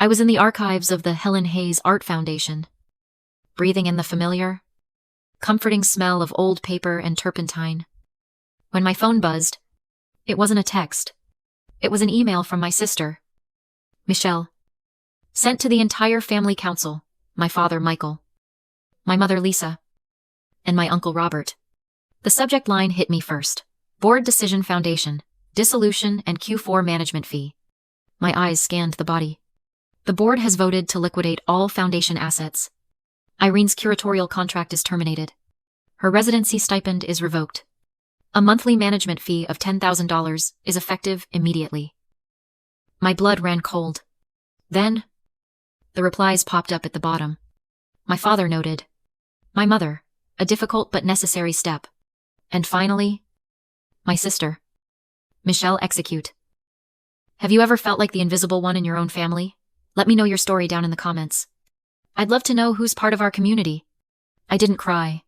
I was in the archives of the Helen Hayes Art Foundation, breathing in the familiar, comforting smell of old paper and turpentine. When my phone buzzed, it wasn't a text. It was an email from my sister, Michelle, sent to the entire family council, my father Michael, my mother Lisa, and my uncle Robert. The subject line hit me first. Board Decision Foundation, Dissolution and Q4 Management Fee. My eyes scanned the body. The board has voted to liquidate all foundation assets. Irene's curatorial contract is terminated. Her residency stipend is revoked. A monthly management fee of $10,000 is effective immediately. My blood ran cold. Then, the replies popped up at the bottom. My father noted. My mother, a difficult but necessary step. And finally, my sister, Michelle, execute. Have you ever felt like the invisible one in your own family? Let me know your story down in the comments. I'd love to know who's part of our community. I didn't cry.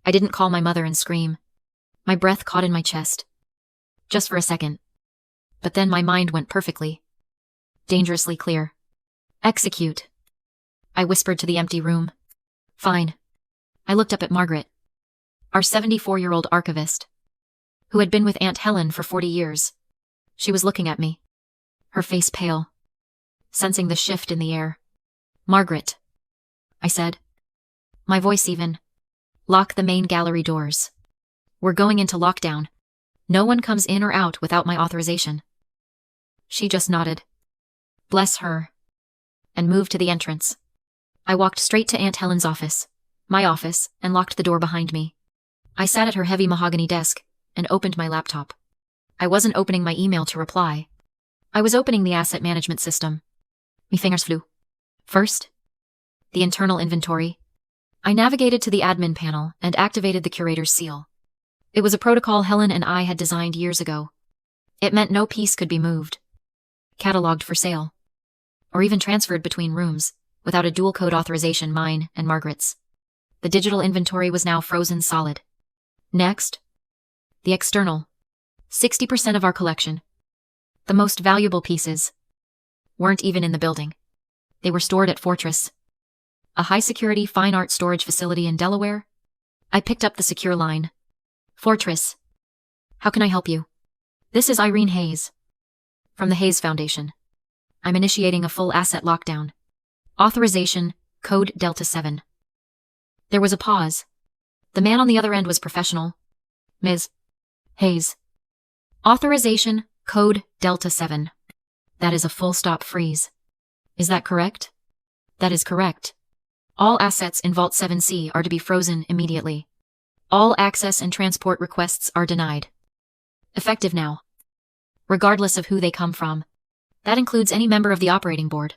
I didn't call my mother and scream. My breath caught in my chest. Just for a second. But then my mind went perfectly. Dangerously clear. Execute. I whispered to the empty room. Fine. I looked up at Margaret, our 74-year-old archivist, who had been with Aunt Helen for 40 years. She was looking at me, her face pale, sensing the shift in the air. Margaret, I said, my voice even. Lock the main gallery doors. We're going into lockdown. No one comes in or out without my authorization. She just nodded. Bless her. And moved to the entrance. I walked straight to Aunt Helen's office, my office, and locked the door behind me. I sat at her heavy mahogany desk and opened my laptop. I wasn't opening my email to reply. I was opening the asset management system. My fingers flew. First, the internal inventory. I navigated to the admin panel and activated the curator's seal. It was a protocol Helen and I had designed years ago. It meant no piece could be moved, cataloged for sale, or even transferred between rooms without a dual code authorization, mine and Margaret's. The digital inventory was now frozen solid. Next, the external. 60% of our collection, the most valuable pieces, weren't even in the building. They were stored at Fortress, a high-security fine art storage facility in Delaware. I picked up the secure line. Fortress, how can I help you? This is Irene Hayes, from the Hayes Foundation. I'm initiating a full asset lockdown. Authorization, code Delta 7. There was a pause. The man on the other end was professional. Ms. Hayes. Authorization, code Delta 7. That is a full stop freeze. Is that correct? That is correct. All assets in Vault 7C are to be frozen immediately. All access and transport requests are denied. Effective now. Regardless of who they come from. That includes any member of the operating board.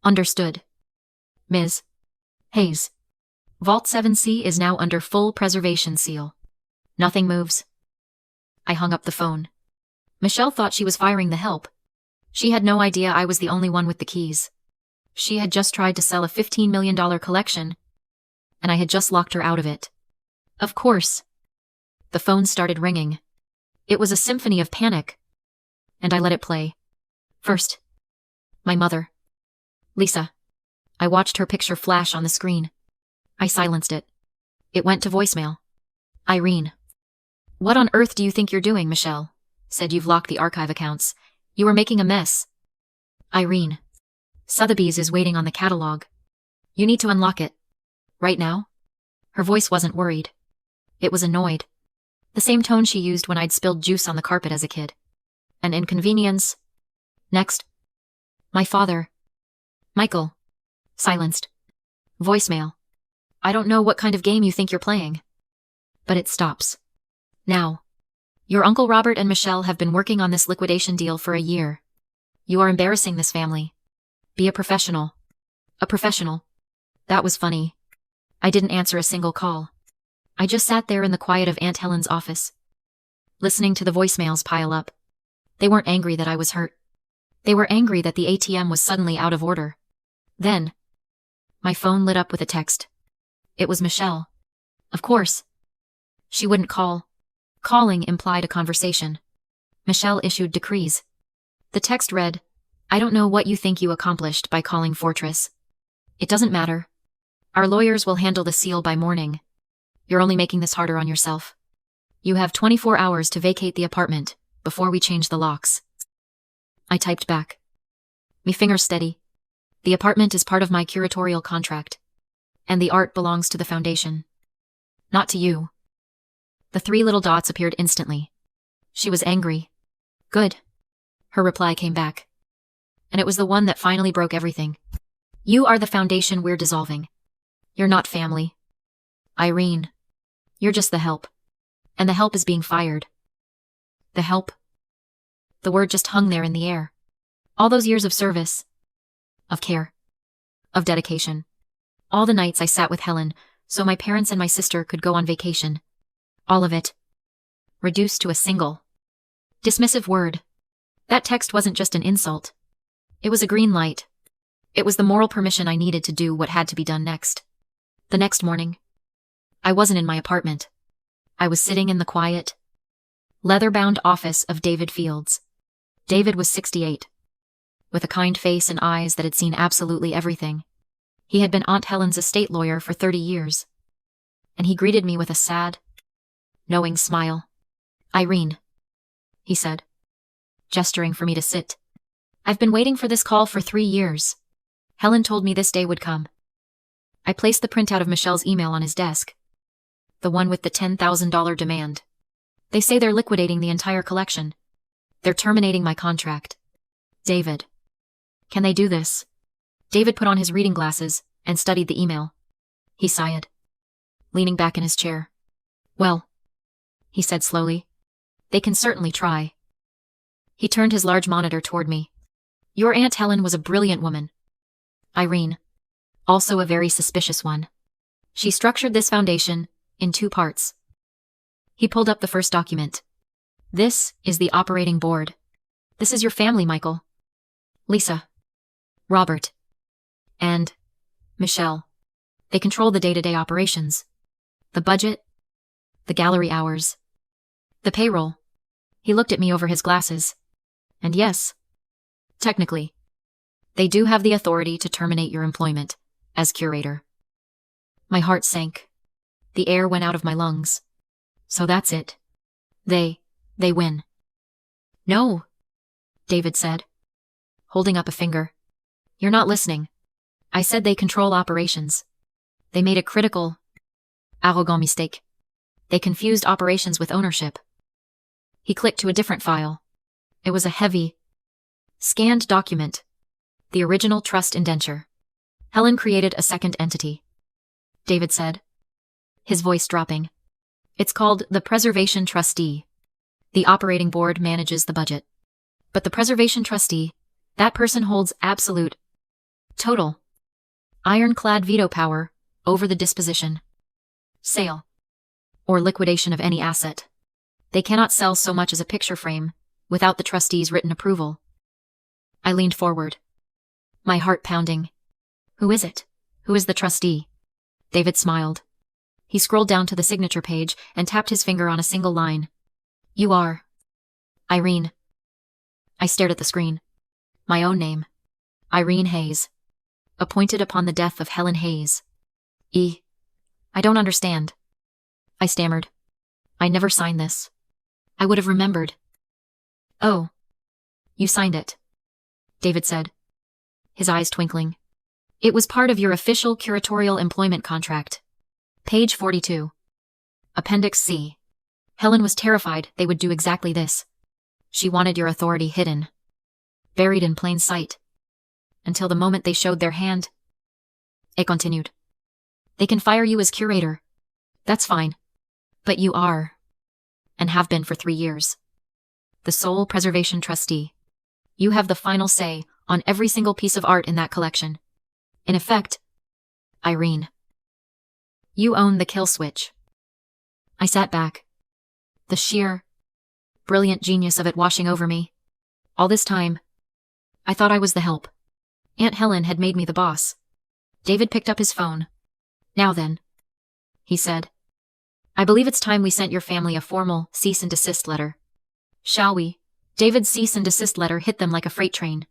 Understood. Ms. Hayes. Vault 7C is now under full preservation seal. Nothing moves. I hung up the phone. Michelle thought she was firing the help. She had no idea I was the only one with the keys. She had just tried to sell a $15 million collection, and I had just locked her out of it. Of course. The phone started ringing. It was a symphony of panic, and I let it play. First, my mother, Lisa. I watched her picture flash on the screen. I silenced it. It went to voicemail. Irene. What on earth do you think you're doing, Michelle? Said you've locked the archive accounts. You are making a mess. Irene. Sotheby's is waiting on the catalog. You need to unlock it. Right now? Her voice wasn't worried. It was annoyed. The same tone she used when I'd spilled juice on the carpet as a kid. An inconvenience. Next. My father. Michael. Silenced. Voicemail. I don't know what kind of game you think you're playing. But it stops. Now. Your Uncle Robert and Michelle have been working on this liquidation deal for a year. You are embarrassing this family. Be a professional. A professional. That was funny. I didn't answer a single call. I just sat there in the quiet of Aunt Helen's office, listening to the voicemails pile up. They weren't angry that I was hurt. They were angry that the ATM was suddenly out of order. Then, my phone lit up with a text. It was Michelle. Of course. She wouldn't call. Calling implied a conversation. Michelle issued decrees. The text read, I don't know what you think you accomplished by calling Fortress. It doesn't matter. Our lawyers will handle the seal by morning. You're only making this harder on yourself. You have 24 hours to vacate the apartment before we change the locks. I typed back. Me fingers steady. The apartment is part of my curatorial contract, and the art belongs to the foundation. Not to you. The 3 little dots appeared instantly. She was angry. Good. Her reply came back. And it was the one that finally broke everything. You are the foundation we're dissolving. You're not family. Irene. You're just the help. And the help is being fired. The help? The word just hung there in the air. All those years of service. Of care. Of dedication. All the nights I sat with Helen, so my parents and my sister could go on vacation. All of it. Reduced to a single dismissive word. That text wasn't just an insult. It was a green light. It was the moral permission I needed to do what had to be done next. The next morning, I wasn't in my apartment. I was sitting in the quiet, leather-bound office of David Fields. David was 68, with a kind face and eyes that had seen absolutely everything. He had been Aunt Helen's estate lawyer for 30 years, and he greeted me with a sad, knowing smile. Irene, he said, gesturing for me to sit. I've been waiting for this call for 3 years. Helen told me this day would come. I placed the printout of Michelle's email on his desk. The one with the $10,000 demand. They say they're liquidating the entire collection. They're terminating my contract. David. Can they do this? David put on his reading glasses and studied the email. He sighed, leaning back in his chair. Well, he said slowly, they can certainly try. He turned his large monitor toward me. Your Aunt Helen was a brilliant woman. Irene. Also a very suspicious one. She structured this foundation in 2 parts. He pulled up the first document. This is the operating board. This is your family, Michael. Lisa. Robert. And Michelle. They control the day-to-day operations. The budget. The gallery hours. The payroll. He looked at me over his glasses. And yes, technically, they do have the authority to terminate your employment as curator. My heart sank. The air went out of my lungs. So that's it. They win. No, David said, holding up a finger. You're not listening. I said they control operations. They made a critical, arrogant mistake. They confused operations with ownership. He clicked to a different file. It was a heavy, scanned document. The original trust indenture. Helen created a second entity. David said, his voice dropping. It's called the Preservation Trustee. The operating board manages the budget. But the Preservation Trustee, that person holds absolute, total, ironclad veto power over the disposition, sale, or liquidation of any asset. They cannot sell so much as a picture frame without the trustee's written approval. I leaned forward, my heart pounding. Who is it? Who is the trustee? David smiled. He scrolled down to the signature page and tapped his finger on a single line. You are Irene. I stared at the screen. My own name. Irene Hayes. Appointed upon the death of Helen Hayes. I don't understand. I stammered. I never signed this. I would have remembered. Oh. You signed it, David said, his eyes twinkling. It was part of your official curatorial employment contract. Page 42. Appendix C. Helen was terrified they would do exactly this. She wanted your authority hidden, buried in plain sight, until the moment they showed their hand. It continued. They can fire you as curator. That's fine. But you are, and have been for 3 years, the sole preservation trustee. You have the final say on every single piece of art in that collection. In effect, Irene, you own the kill switch. I sat back, the sheer, brilliant genius of it washing over me. All this time, I thought I was the help. Aunt Helen had made me the boss. David picked up his phone. Now then, he said, I believe it's time we sent your family a formal cease and desist letter. Shall we? David's cease and desist letter hit them like a freight train.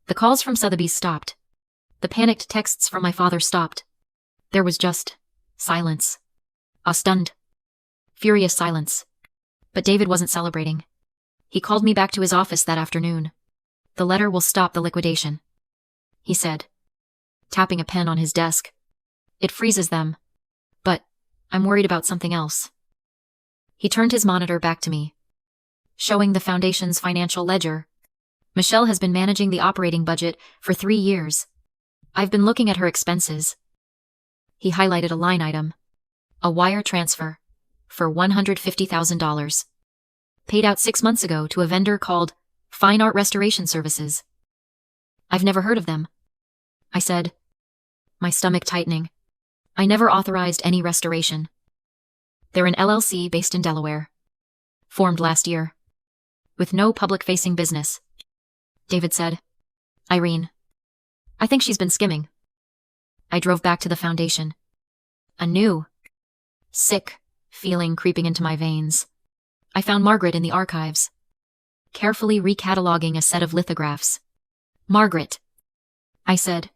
The calls from Sotheby's stopped. The panicked texts from my father stopped. There was just silence. A stunned, furious silence. But David wasn't celebrating. He called me back to his office that afternoon. "The letter will stop the liquidation," he said, tapping a pen on his desk. "It freezes them. But I'm worried about something else." He turned his monitor back to me, showing the foundation's financial ledger. "Michelle has been managing the operating budget for 3 years. I've been looking at her expenses." He highlighted a line item. A wire transfer for $150,000. Paid out 6 months ago to a vendor called Fine Art Restoration Services. "I've never heard of them," I said, my stomach tightening. "I never authorized any restoration. They're an LLC based in Delaware. Formed last year. With no public-facing business," David said. "Irene, I think she's been skimming." I drove back to the foundation. A new, sick feeling creeping into my veins. I found Margaret in the archives, carefully recataloguing a set of lithographs. "Margaret," I said,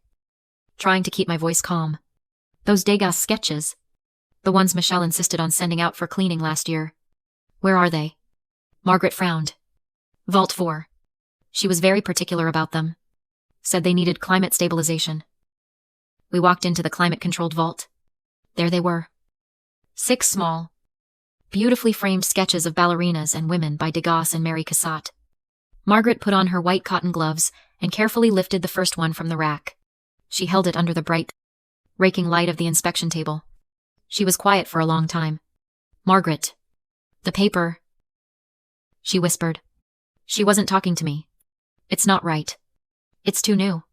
trying to keep my voice calm. "Those Degas sketches, the ones Michelle insisted on sending out for cleaning last year. Where are they?" Margaret frowned. "Vault 4. She was very particular about them. Said they needed climate stabilization." We walked into the climate-controlled vault. There they were. 6 small, beautifully framed sketches of ballerinas and women by Degas and Mary Cassatt. Margaret put on her white cotton gloves and carefully lifted the first one from the rack. She held it under the bright, raking light of the inspection table. She was quiet for a long time. "Margaret, the paper," she whispered. She wasn't talking to me. "It's not right. It's too new."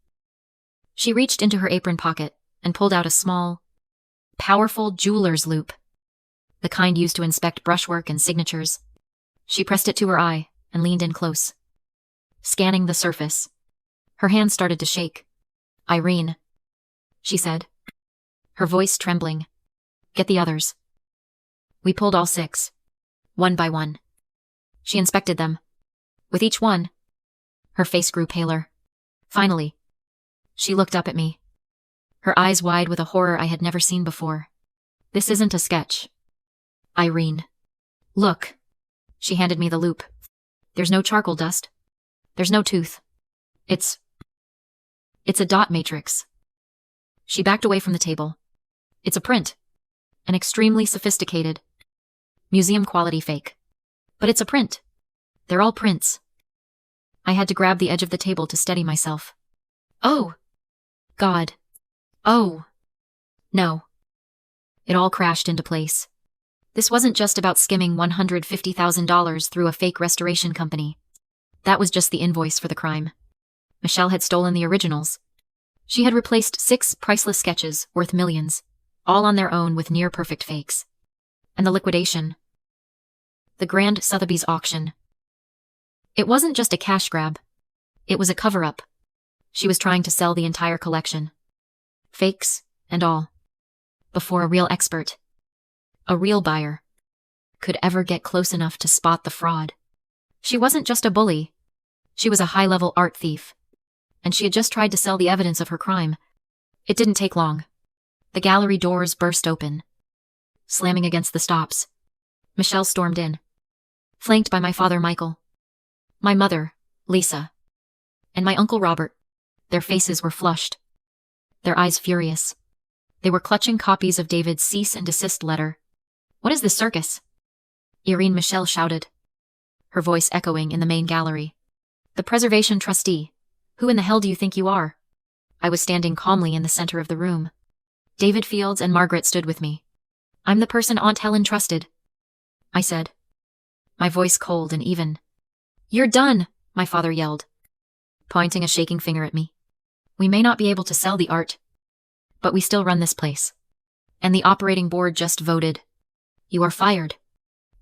She reached into her apron pocket and pulled out a small, powerful jeweler's loop, the kind used to inspect brushwork and signatures. She pressed it to her eye and leaned in close, scanning the surface. Her hand started to shake. "Irene," she said, her voice trembling. "Get the others." We pulled all 6, one by one. She inspected them. With each one, her face grew paler. Finally, she looked up at me, her eyes wide with a horror I had never seen before. "This isn't a sketch, Irene. Look." She handed me the loop. "There's no charcoal dust. There's no tooth. It's a dot matrix." She backed away from the table. "It's a print. An extremely sophisticated, museum-quality fake. But it's a print. They're all prints." I had to grab the edge of the table to steady myself. "Oh, God. Oh, no." It all crashed into place. This wasn't just about skimming $150,000 through a fake restoration company. That was just the invoice for the crime. Michelle had stolen the originals. She had replaced 6 priceless sketches worth millions, all on their own with near-perfect fakes. And the liquidation. The grand Sotheby's auction. It wasn't just a cash grab. It was a cover-up. She was trying to sell the entire collection, fakes and all, before a real expert, a real buyer, could ever get close enough to spot the fraud. She wasn't just a bully. She was a high-level art thief. And she had just tried to sell the evidence of her crime. It didn't take long. The gallery doors burst open, slamming against the stops. Michelle stormed in, flanked by my father Michael, my mother, Lisa, and my uncle Robert. Their faces were flushed, their eyes furious. They were clutching copies of David's cease and desist letter. "What is this circus?" Irene Michelle shouted, her voice echoing in the main gallery. "The preservation trustee. Who in the hell do you think you are?" I was standing calmly in the center of the room. David Fields and Margaret stood with me. "I'm the person Aunt Helen trusted," I said, my voice cold and even. "You're done," my father yelled, pointing a shaking finger at me. "We may not be able to sell the art, but we still run this place. And the operating board just voted. You are fired.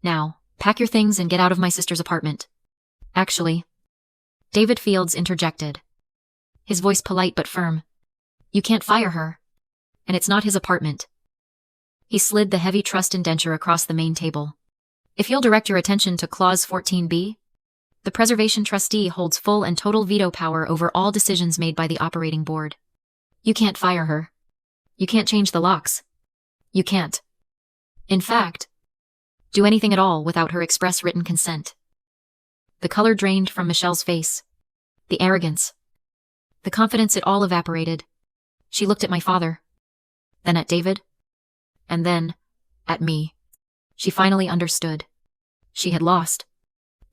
Now, pack your things and get out of my sister's apartment." "Actually," David Fields interjected, his voice polite but firm, "you can't fire her. And it's not his apartment." He slid the heavy trust indenture across the main table. "If you'll direct your attention to Clause 14b, The preservation trustee holds full and total veto power over all decisions made by the operating board. You can't fire her. You can't change the locks. You can't, in fact, do anything at all without her express written consent. The color drained from Michelle's face. The arrogance. The confidence, it all evaporated. She looked at my father. Then at David. And then at me. She finally understood. She had lost.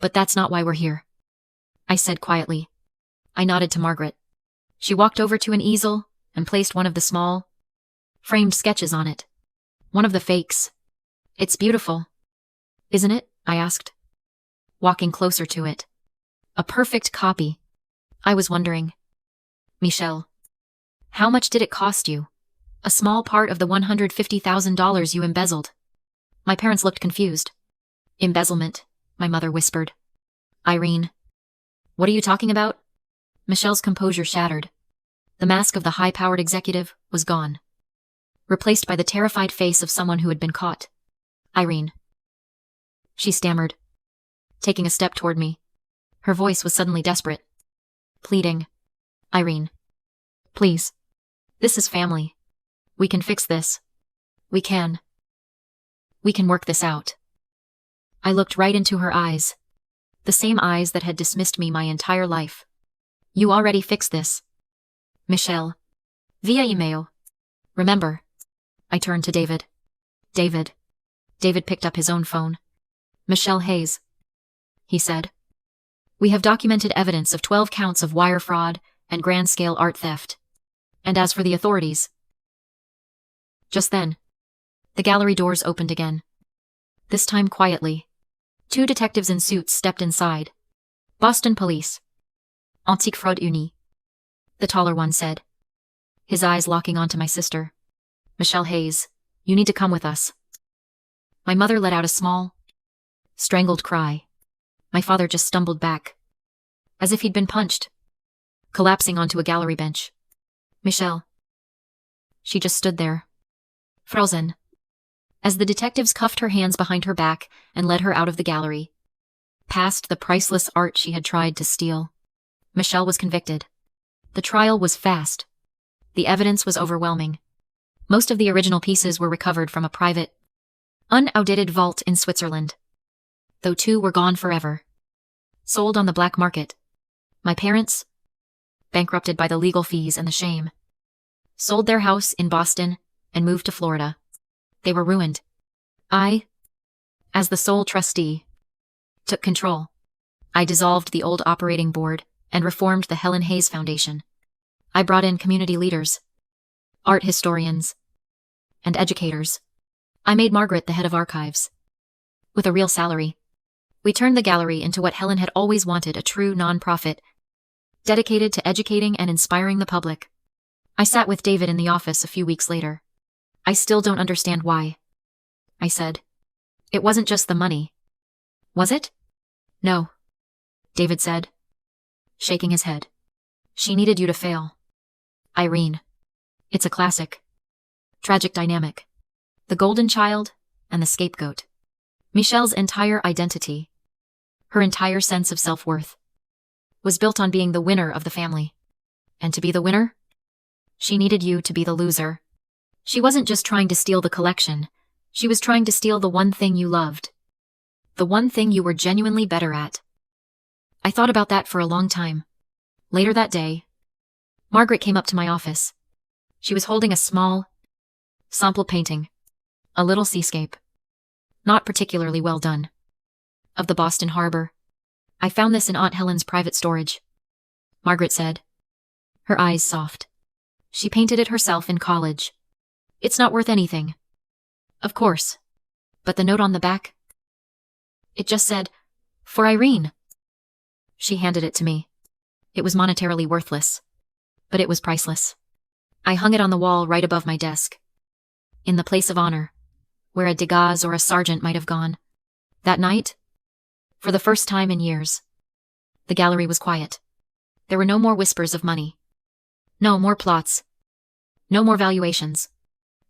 But that's not why we're here, I said quietly. I nodded to Margaret. She walked over to an easel and placed one of the small, framed sketches on it. One of the fakes. It's beautiful, isn't it? I asked, walking closer to it. A perfect copy. I was wondering. Michelle, how much did it cost you? A small part of the $150,000 you embezzled. My parents looked confused. Embezzlement, my mother whispered. Irene, what are you talking about? Michelle's composure shattered. The mask of the high-powered executive was gone, replaced by the terrified face of someone who had been caught. Irene, she stammered, taking a step toward me. Her voice was suddenly desperate, pleading. Irene, please. This is family. We can fix this. We can work this out. I looked right into her eyes, the same eyes that had dismissed me my entire life. You already fixed this, Michelle. Via email. Remember? I turned to David. David. David picked up his own phone. Michelle Hayes, he said. We have documented evidence of 12 counts of wire fraud and grand-scale art theft. And as for the authorities... Just then, the gallery doors opened again. This time quietly. 2 detectives in suits stepped inside. Boston Police. Antique Fraude Unie, the taller one said, his eyes locking onto my sister. Michelle Hayes, you need to come with us. My mother let out a small, strangled cry. My father just stumbled back, as if he'd been punched, collapsing onto a gallery bench. Michelle. She just stood there, frozen, as the detectives cuffed her hands behind her back and led her out of the gallery, past the priceless art she had tried to steal. Michelle was convicted. The trial was fast. The evidence was overwhelming. Most of the original pieces were recovered from a private, unaudited vault in Switzerland, though 2 were gone forever. Sold on the black market. My parents, bankrupted by the legal fees and the shame, sold their house in Boston and moved to Florida. They were ruined. I, as the sole trustee, took control. I dissolved the old operating board and reformed the Helen Hayes Foundation. I brought in community leaders, art historians, and educators. I made Margaret the head of archives, with a real salary. We turned the gallery into what Helen had always wanted, a true non-profit, dedicated to educating and inspiring the public. I sat with David in the office a few weeks later. I still don't understand why, I said. It wasn't just the money. Was it? No, David said, shaking his head. She needed you to fail. Irene. It's a classic. Tragic dynamic. The golden child and the scapegoat. Michelle's entire identity, her entire sense of self-worth, was built on being the winner of the family. And to be the winner, she needed you to be the loser. She wasn't just trying to steal the collection. She was trying to steal the one thing you loved. The one thing you were genuinely better at. I thought about that for a long time. Later that day, Margaret came up to my office. She was holding a small, sample painting, a little seascape, not particularly well done, of the Boston Harbor. I found this in Aunt Helen's private storage, Margaret said, her eyes soft. She painted it herself in college. It's not worth anything, of course, but the note on the back, it just said, "For Irene." She handed it to me. It was monetarily worthless, but it was priceless. I hung it on the wall right above my desk, in the place of honor, where a Degas or a sergeant might have gone. That night, for the first time in years, the gallery was quiet. There were no more whispers of money. No more plots. No more valuations.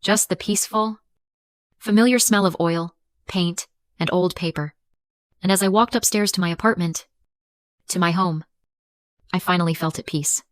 Just the peaceful, familiar smell of oil, paint, and old paper. And as I walked upstairs to my apartment, To my home. I finally felt at peace.